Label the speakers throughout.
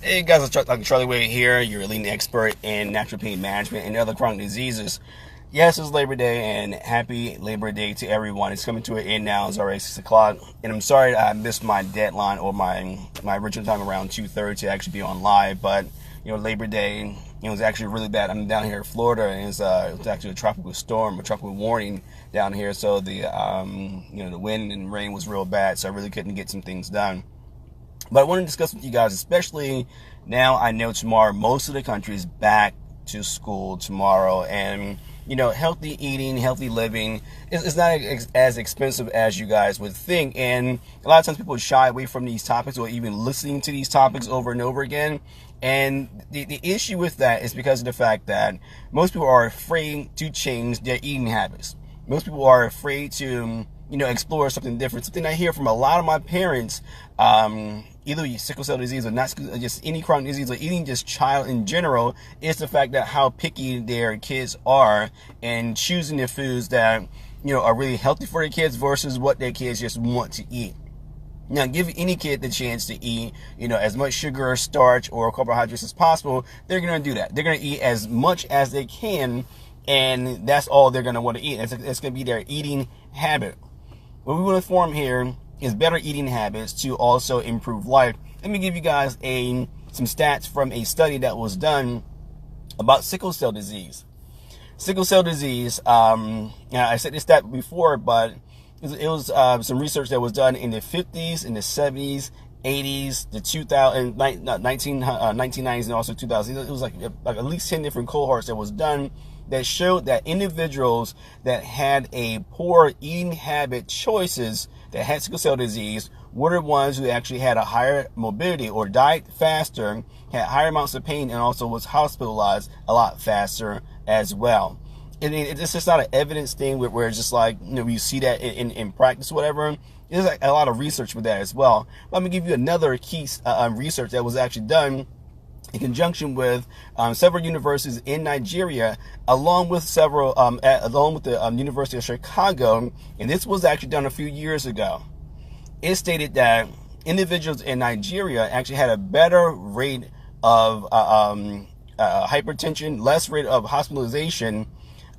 Speaker 1: Hey guys, it's Dr. Charlie Wade here, your leading expert in natural pain management and other chronic diseases. Yes, it's Labor Day, and happy Labor Day to everyone. It's coming to an end now. It's already 6 o'clock, and I'm sorry I missed my deadline or my original time around 2:30 to actually be on live. But Labor Day, it was actually really bad. I'm down here in Florida, and it was actually a tropical storm, a tropical warning down here. So the the wind and rain was real bad, so I really couldn't get some things done. But I want to discuss with you guys, especially now I know tomorrow most of the country is back to school tomorrow, and healthy eating, healthy living is not as expensive as you guys would think. And a lot of times people shy away from these topics or even listening to these topics over and over again. And the issue with that is because of the fact that most people are afraid to change their eating habits. Most people are afraid to explore something different. Something I hear from a lot of my parents, either sickle cell disease or not, just any chronic disease or eating just child in general, is the fact that how picky their kids are and choosing the foods that are really healthy for their kids versus what their kids just want to eat. Now, give any kid the chance to eat, as much sugar, starch, or carbohydrates as possible. They're going to do that. They're going to eat as much as they can, and that's all they're going to want to eat. It's going to be their eating habit. What we want to form here is better eating habits to also improve life. Let me give you guys some stats from a study that was done about sickle cell disease. Sickle cell disease, I said this stat before, but it was some research that was done in the 50s, in the 70s, 80s, the 1990s, and also 2000s. It was like at least 10 different cohorts that was done that showed that individuals that had a poor eating habit choices that had sickle cell disease were the ones who actually had a higher morbidity or died faster, had higher amounts of pain, and also was hospitalized a lot faster as well. And it's just not an evidence thing where it's just like, you see that in practice, whatever. There's like a lot of research with that as well. But I'm going to give you another key research that was actually done in conjunction with several universities in Nigeria, along with the University of Chicago, and this was actually done a few years ago. It stated that individuals in Nigeria actually had a better rate of hypertension, less rate of hospitalization,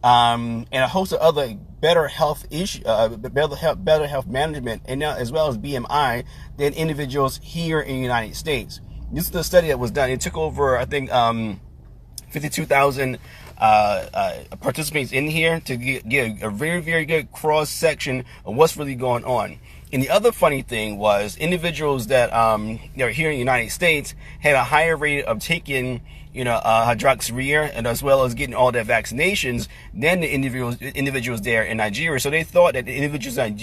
Speaker 1: and a host of other better health issues, better health management, and now as well as BMI than individuals here in the United States. This is the study that was done. It took over, I think, 52,000 participants in here to get a very, very good cross section of what's really going on. And the other funny thing was individuals that are here in the United States had a higher rate of taking hydroxyurea and as well as getting all their vaccinations than the individuals there in Nigeria. So they thought that the individuals in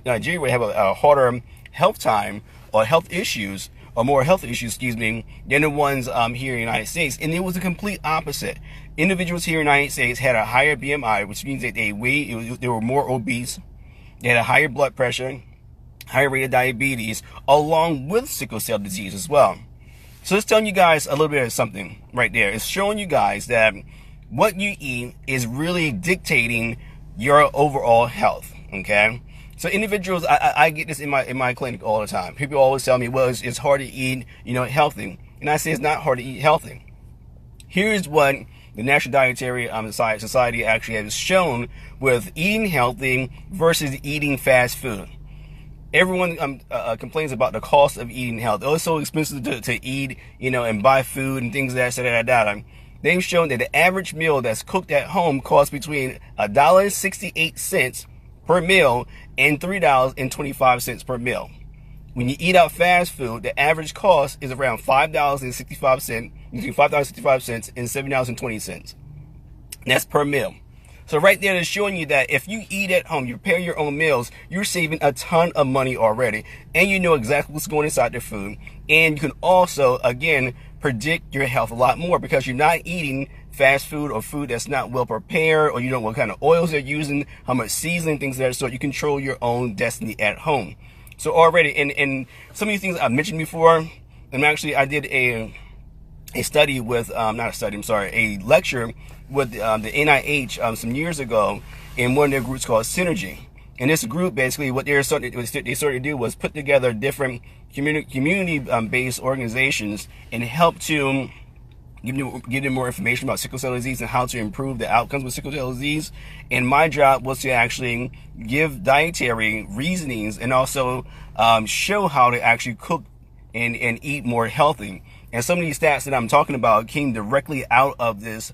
Speaker 1: Nigeria would have a harder health time or health issues, or more health issues, than the ones here in the United States. And it was the complete opposite. Individuals here in the United States had a higher BMI, which means that they were more obese, they had a higher blood pressure, higher rate of diabetes, along with sickle cell disease as well. So it's telling you guys a little bit of something right there. It's showing you guys that what you eat is really dictating your overall health, okay? So individuals, I get this in my clinic all the time. People always tell me, well, it's hard to eat, healthy. And I say it's not hard to eat healthy. Here's what the National Dietary Society actually has shown with eating healthy versus eating fast food. Everyone complains about the cost of eating healthy. Oh, it's so expensive to eat, and buy food and things like that. They've shown that the average meal that's cooked at home costs between $1.68 per meal and $3.25 per meal. When you eat out fast food, the average cost is around $5.65, between $5.65 and $7.20. That's per meal. So right there, it's showing you that if you eat at home, you prepare your own meals, you're saving a ton of money already, and you know exactly what's going inside the food. And you can also, again, predict your health a lot more because you're not eating fast food or food that's not well prepared, or you don't know what kind of oils they're using, how much seasoning, things like that. So you control your own destiny at home. So already, and some of these things I've mentioned before, and actually I did a study with, a lecture with the NIH some years ago in one of their groups called Synergy. And this group, basically, what they started to do was put together different community-based organizations and help to give them more information about sickle cell disease and how to improve the outcomes with sickle cell disease. And my job was to actually give dietary reasonings and also show how to actually cook and eat more healthy. And some of these stats that I'm talking about came directly out of this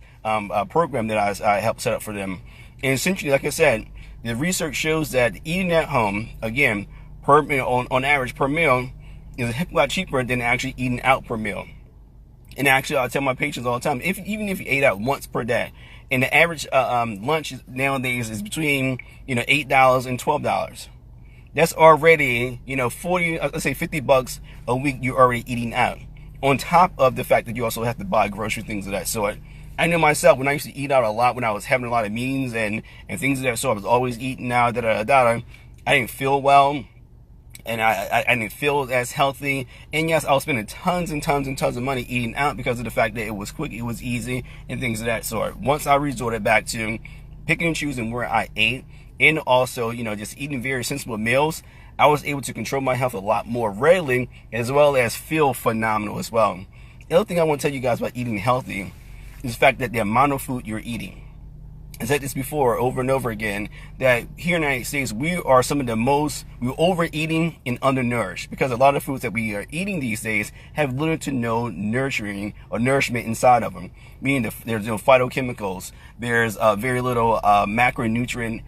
Speaker 1: program that I helped set up for them. And essentially, like I said, the research shows that eating at home, again, per meal, on average per meal, is a heck of a lot cheaper than actually eating out per meal. And actually, I tell my patients all the time, even if you ate out once per day, and the average lunch nowadays is between $8 and $12. That's already 40, let's say $50 a week. You're already eating out. On top of the fact that you also have to buy grocery, things of that sort. I know myself, when I used to eat out a lot, when I was having a lot of meetings and things of that sort, I was always eating out, I didn't feel well, and I didn't feel as healthy. And yes, I was spending tons and tons and tons of money eating out because of the fact that it was quick, it was easy, and things of that sort. Once I resorted back to picking and choosing where I ate, and also, just eating very sensible meals, I was able to control my health a lot more readily, as well as feel phenomenal as well. The other thing I want to tell you guys about eating healthy is the fact that the amount of food you're eating. I said this before over and over again, that here in the United States, we are some of the most, we're overeating and undernourished, because a lot of foods that we are eating these days have little to no nurturing or nourishment inside of them. Meaning there's phytochemicals, there's very little macronutrient,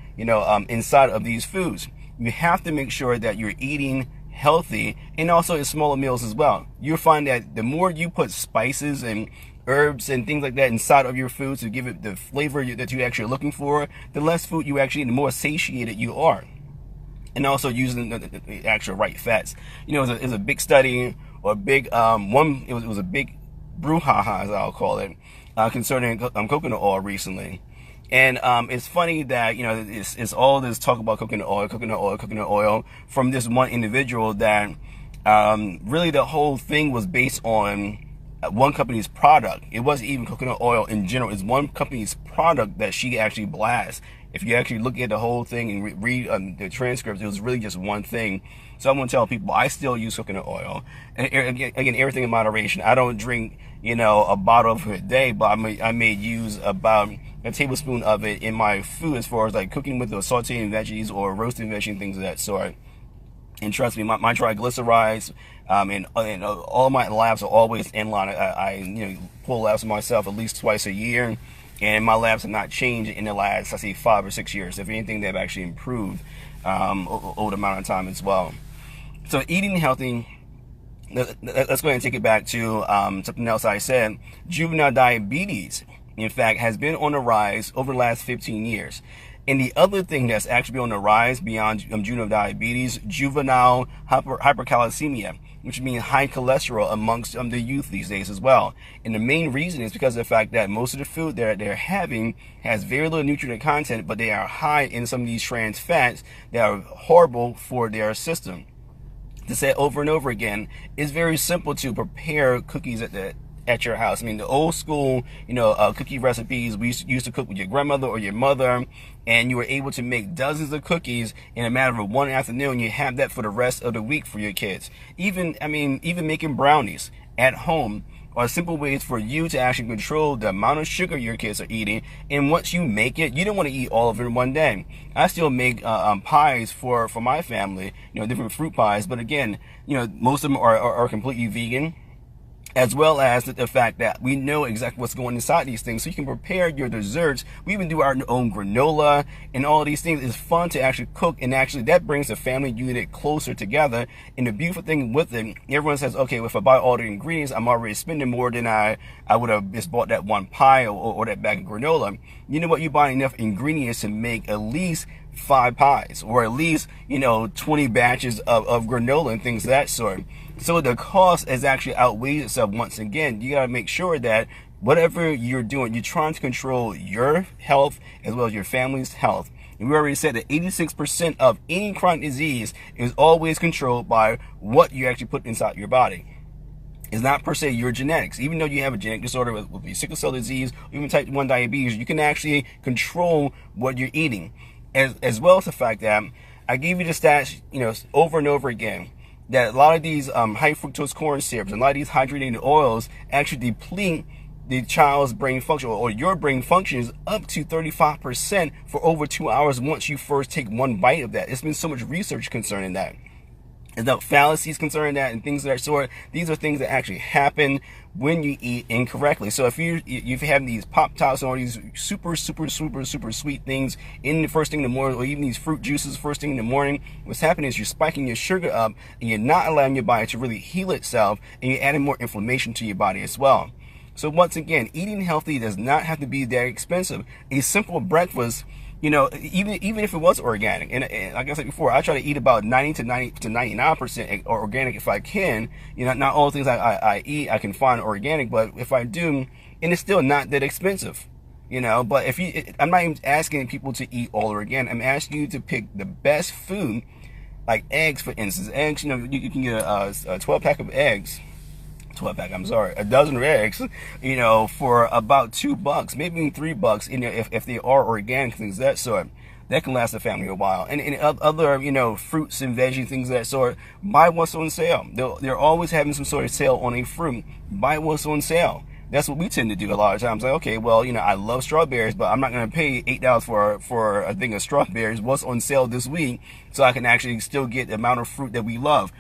Speaker 1: inside of these foods. You have to make sure that you're eating healthy, and also in smaller meals as well. You'll find that the more you put spices and herbs and things like that inside of your food to give it the flavor that you're actually looking for, the less food you actually eat, the more satiated you are. And also using the actual right fats. It was a big study, or a big it was a big brouhaha, as I'll call it, concerning coconut oil recently. And it's funny that it's all this talk about coconut oil from this one individual that really the whole thing was based on one company's product. It wasn't even coconut oil in general. It's one company's product that she actually blasts. If you actually look at the whole thing and read the transcripts, it was really just one thing. So I'm going to tell people I still use coconut oil. And again, everything in moderation. I don't drink, a bottle of it a day, but I may use about a tablespoon of it in my food, as far as like cooking with the sauteing veggies or roasting veggies, things of that sort. And trust me, my triglycerides and all my labs are always in line. I pull labs myself at least twice a year, and my labs have not changed in the last, I say, 5 or 6 years. If anything, they've actually improved over the amount of time as well. So eating healthy. Let's go ahead and take it back to something else I said. Juvenile diabetes, in fact, has been on the rise over the last 15 years. And the other thing that's actually on the rise beyond juvenile diabetes, juvenile hypercalcemia, which means high cholesterol amongst the youth these days as well. And the main reason is because of the fact that most of the food that they're having has very little nutrient content, but they are high in some of these trans fats that are horrible for their system. To say it over and over again, it's very simple to prepare cookies at your house. I mean, the old school, cookie recipes, we used to cook with your grandmother or your mother, and you were able to make dozens of cookies in a matter of one afternoon. You have that for the rest of the week for your kids. Even making brownies at home are simple ways for you to actually control the amount of sugar your kids are eating. And once you make it, you don't want to eat all of it in one day. I still make pies for my family, different fruit pies. But again, most of them are completely vegan, as well as the fact that we know exactly what's going inside these things, so you can prepare your desserts. We even do our own granola and all of these things. It's fun to actually cook, and actually that brings the family unit closer together. And the beautiful thing with it, everyone says, okay, well, if I buy all the ingredients, I'm already spending more than I would have just bought that one pie or that bag of granola. You know what? You're buying enough ingredients to make at least 5 pies, or at least 20 batches of granola and things of that sort. So the cost has actually outweighed itself. Once again, you got to make sure that whatever you're doing, you're trying to control your health as well as your family's health. And we already said that 86% of any chronic disease is always controlled by what you actually put inside your body. It's not per se your genetics. Even though you have a genetic disorder with sickle cell disease, or even type 1 diabetes, you can actually control what you're eating. as well as the fact that I gave you the stats, over and over again, that a lot of these high fructose corn syrups and a lot of these hydrated oils actually deplete the child's brain function, or your brain functions, up to 35% for over 2 hours once you first take one bite of that. There's been so much research concerning that. And the fallacies concerning that and things of that sort, these are things that actually happen when you eat incorrectly. So if you have these Pop-Tarts and all these super sweet things in the first thing in the morning, or even these fruit juices first thing in the morning, what's happening is you're spiking your sugar up, and you're not allowing your body to really heal itself, and you're adding more inflammation to your body as well. So once again, eating healthy does not have to be that expensive. A simple breakfast, even if it was organic, and like I said before, I try to eat about 90 to 99% organic if I can. Not all the things I eat I can find organic, but if I do, and it's still not that expensive. But I'm not even asking people to eat all organic. I'm asking you to pick the best food, like eggs, for instance. Eggs, you can get a 12-pack of eggs. 12-pack, I'm sorry, a dozen of eggs, for about $2, maybe even $3, if they are organic, things of that sort. That can last a family a while. And other, fruits and veggies, things of that sort, buy what's on sale. They're always having some sort of sale on a fruit. Buy what's on sale. That's what we tend to do a lot of times. Like, okay, well, I love strawberries, but I'm not going to pay $8 for a thing of strawberries. What's on sale this week, so I can actually still get the amount of fruit that we love.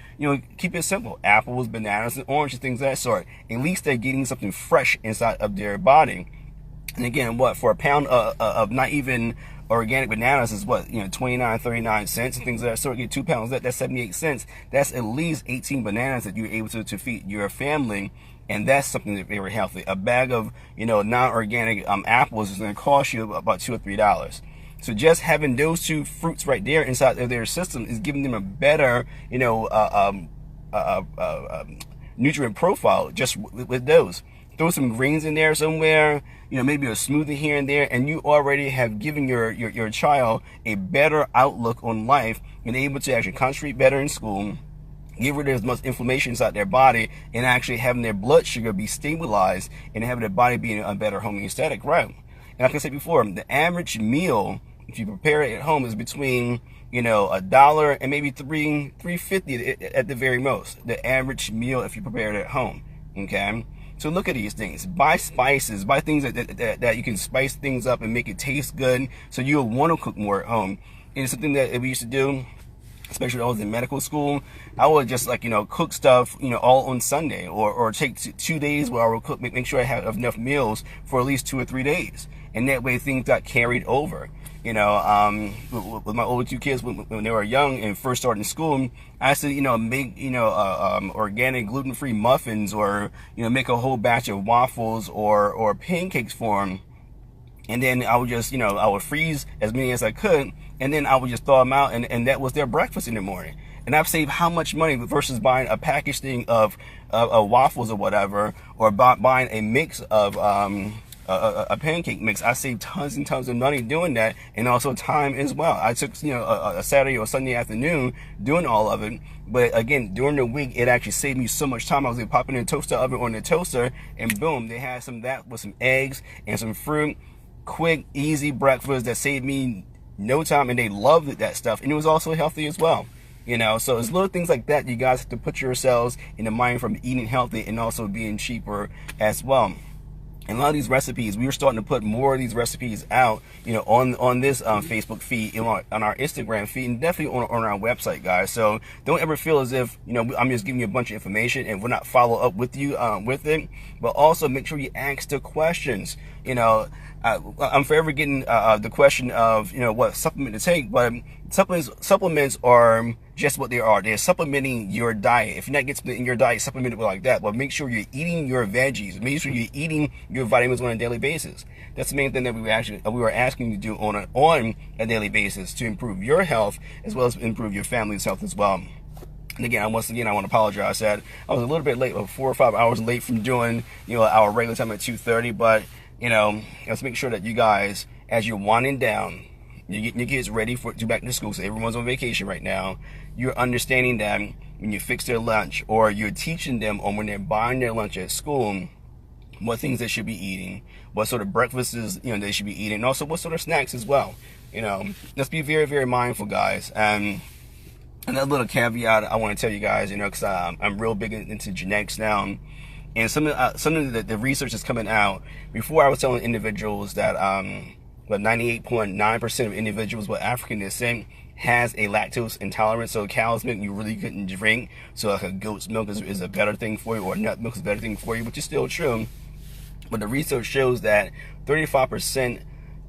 Speaker 1: Keep it simple. Apples, bananas, and oranges, things of that sort. At least they're getting something fresh inside of their body. And again, for a pound of not even organic bananas is 29, 39 cents and things of that sort. Get 2 pounds, that's 78 cents. That's at least 18 bananas that you're able to feed your family. And that's something that's very healthy. A bag of, non-organic apples is going to cost you about $2 or $3. So just having those two fruits right there inside of their system is giving them a better, nutrient profile just with those. Throw some greens in there somewhere, maybe a smoothie here and there, and you already have given your child a better outlook on life and able to actually concentrate better in school, get rid of as much inflammation inside their body, and actually having their blood sugar be stabilized and having their body be in a better homeostatic route. And like I said before, the average meal, if you prepare it at home, is between $1 and maybe $3.50 at the very most. The average meal if you prepare it at home. Okay, so look at these things. Buy spices. Buy things that you can spice things up and make it taste good, so you'll want to cook more at home. And it's something that we used to do, especially when I was in medical school. I would just cook stuff, all on Sunday, or take 2 days where I would cook, make sure I have enough meals for at least 2 or 3 days. And that way things got carried over. With my older 2 kids, when they were young and first starting school, I used to, make, organic gluten-free muffins, or, make a whole batch of waffles or pancakes for them. And then I would just, I would freeze as many as I could, and then I would just thaw them out, and that was their breakfast in the morning. And I've saved how much money versus buying a packaged thing of waffles or whatever, or buying a mix of a pancake mix. I saved tons and tons of money doing that, and also time as well. I took a Saturday or Sunday afternoon doing all of it, but again, during the week it actually saved me so much time. I was able to pop in the toaster oven on the toaster, and boom, they had some of that with some eggs and some fruit. Quick, easy breakfast that saved me no time, and they loved that stuff, and it was also healthy as well. So it's little things like that you guys have to put yourselves in the mind from eating healthy and also being cheaper as well. And a lot of these recipes, we are starting to put more of these recipes out, on this Facebook feed, on our Instagram feed, and definitely on our website, guys. So don't ever feel as if, I'm just giving you a bunch of information and we'll not follow up with you with it. But also make sure you ask the questions. I'm forever getting the question of, what supplement to take, but supplements are just what they are. They're supplementing your diet. If you're not getting something in your diet, supplement it like that. But make sure you're eating your veggies. Make sure you're eating your vitamins on a daily basis. That's the main thing that we were asking you to do on a daily basis to improve your health as well as improve your family's health as well. And again, I want to apologize that I was a little bit late, 4 or 5 hours late from doing, our regular time at 2:30. But let's make sure that you guys, as you're winding down, you're getting your kids ready to back to school. So everyone's on vacation right now. You're understanding that when you fix their lunch, or you're teaching them on when they're buying their lunch at school, what things they should be eating, what sort of breakfasts they should be eating, and also what sort of snacks as well. Let's be very, very mindful, guys. And another little caveat I want to tell you guys, because I'm real big into genetics now. And some of the research that's coming out. Before, I was telling individuals that 98.9% of individuals with African descent has a lactose intolerance. So cow's milk you really couldn't drink. So like a goat's milk is a better thing for you, or nut milk is a better thing for you, which is still true. But the research shows that 35%,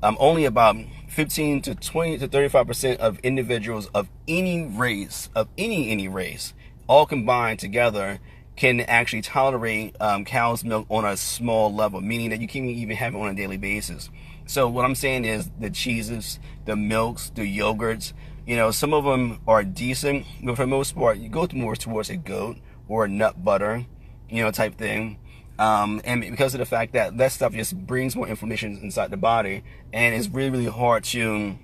Speaker 1: only about 15 to 20 to 35% of individuals of any race, any race, all combined together, can actually tolerate cow's milk on a small level, meaning that you can't even have it on a daily basis. So what I'm saying is the cheeses, the milks, the yogurts, some of them are decent, but for the most part, you go more towards a goat or a nut butter, type thing. And because of the fact that that stuff just brings more inflammation inside the body, and it's really, really hard to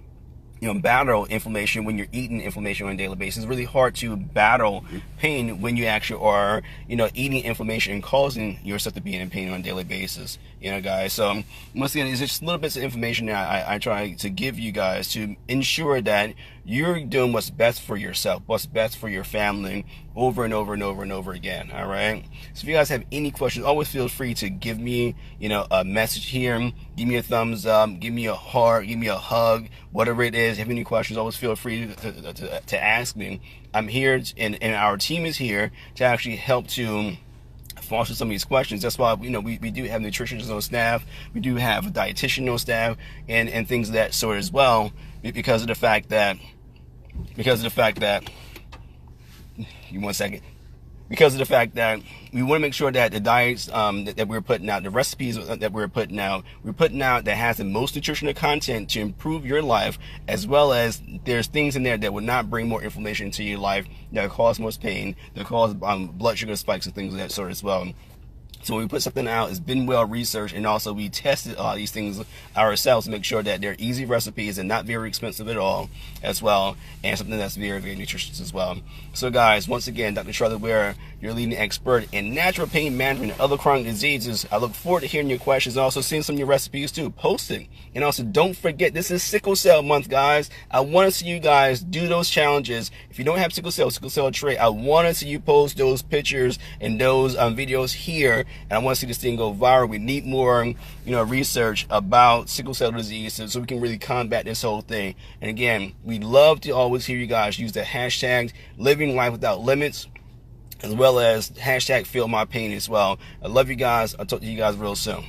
Speaker 1: battle inflammation when you're eating inflammation on a daily basis. It's really hard to battle pain when you actually are, eating inflammation and causing yourself to be in pain on a daily basis, guys. So once again, it's just little bits of information that I try to give you guys to ensure that you're doing what's best for yourself, what's best for your family, over and over and over and over again. All right. So if you guys have any questions, always feel free to give me, a message here. Give me a thumbs up, give me a heart, give me a hug, whatever it is. If you have any questions, always feel free to ask me. I'm here, and our team is here to actually help to foster some of these questions. That's why we do have nutritionists on staff, we do have a dietitian on staff, and things of that sort as well, because of the fact that we want to make sure that the diets that we're putting out, the recipes that we're putting out that has the most nutritional content to improve your life, as well as there's things in there that will not bring more inflammation into your life, that cause more pain, that cause blood sugar spikes and things of that sort as well. So when we put something out, it's been well researched, and also we tested these things ourselves to make sure that they're easy recipes and not very expensive at all as well, and something that's very, very nutritious as well. So guys, once again, Dr. Charlotte Ware, your leading expert in natural pain management and other chronic diseases. I look forward to hearing your questions and also seeing some of your recipes too. Post it. And also don't forget, this is sickle cell month, guys. I want to see you guys do those challenges. If you don't have sickle cell trait, I want to see you post those pictures and those videos here. And I want to see this thing go viral. We need more, research about sickle cell disease so we can really combat this whole thing. And again, we love to always hear you guys use the hashtag Living Life Without Limits, as well as hashtag Feel My Pain as well. I love you guys. I'll talk to you guys real soon.